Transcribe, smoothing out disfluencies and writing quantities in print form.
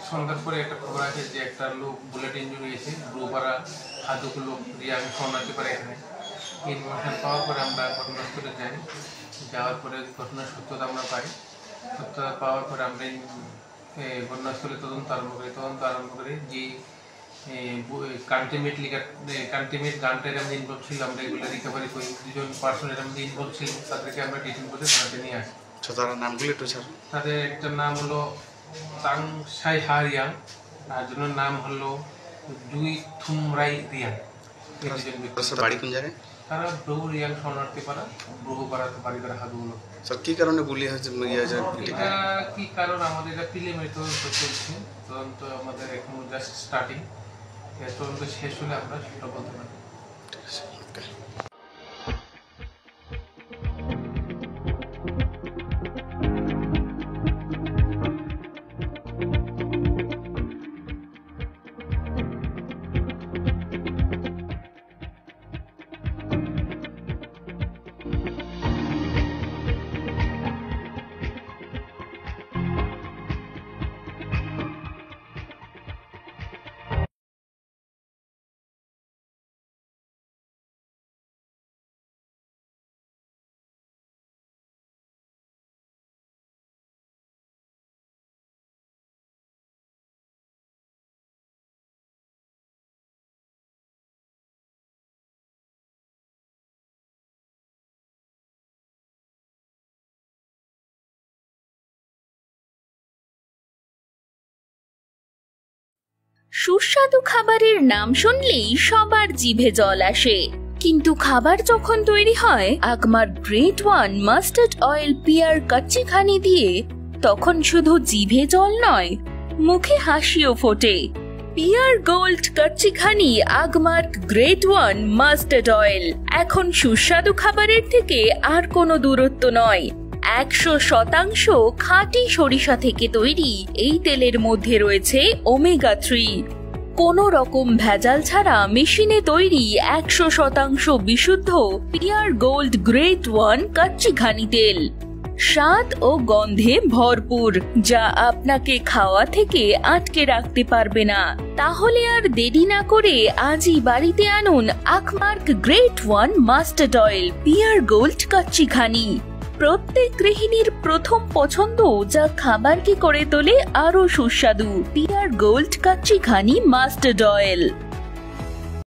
সন্ধ্যার পরে একটা খবর আছে যে একটা লোক বুলেট ইঞ্জুরি হয়েছে, ব্রুপাড়া হাদুক লোক রিয়াং শরণার্থী পারে এখানে। ইনফরমেশন পাওয়ার পরে আমরা ঘটনাস্থলে যাই, যাওয়ার পরে ঘটনার সত্যতা আমরা পাই। সত্যতা পাওয়ার পরে আমরা ঘটনাস্থলে তদন্ত আরম্ভ করি যে কান্টিমেট গানটার আমরা ইনভলভ ছিল, আমরা এগুলো রিকভারি করি। দুজন পার্সনের আমাদের ইনভলভ ছিল, তাদেরকে আমরা ডিটেন করে থানাতে নিয়ে আসি। তার নামগুলো একটু স্যার। তাদের একটা নাম হলো তাং সাই হা রিয়াং, আর জনের নাম হলো জুই থুমরাই রিয়াং। বাড়ি কোন জায়গায়? তারা ব্রহু রিয়াং শরণার্থী পাড়া, ব্রহু পাড়াতে বাড়ি তারা হাগুলো। স্যার কি কারণে গুলি হয়েছে? এটা কি কারণ আমাদের এটা প্রিলিমিনারি তদন্ত চলছে, তদন্ত আমাদের এখন জাস্ট স্টার্টিং। তদন্ত শেষ হলে আমরা সেটা বলতে পারি। সুস্বাদু খাবারের নাম শুনলেই সবার জিভে জল আসে, কিন্তু খাবার যখন তৈরি হয় Agmark great one mustard oil পিয়ার কাচ্চিখানি দিয়ে, তখন শুধু জিভে জল নয়, মুখে হাসিও ফোটে। পিয়ার গোল্ড কাচ্চিখানি Agmark great one mustard oil এখন সুস্বাদু খাবারের থেকে আর কোনো দূরত্ব নয়। 100% খাঁটি সরিষা থেকে তৈরি এই তেলের মধ্যে রয়েছে ওমেগা 3। কোনো রকম ভেজাল ছাড়া মেশিনে তৈরি 100% বিশুদ্ধ পিয়ার গোল্ড গ্রেট ওয়ান কাচ্চিখানি তেল। স্বাদ ও গন্ধে ভরপুর, যা আপনাকে খাওয়া থেকে আটকে রাখতে পারবে না। তাহলে আর দেরি না করে আজই বাড়িতে আনুন Agmark great one mustard oil পিয়ার গোল্ড কাচ্চিখানি। প্রত্যেক গৃহিণীর প্রথম পছন্দ, যা খাবারকে করে তোলে আরো সুস্বাদু। পিয়ার গোল্ড কাচ্চিখানি মাস্টার্ড অয়েল।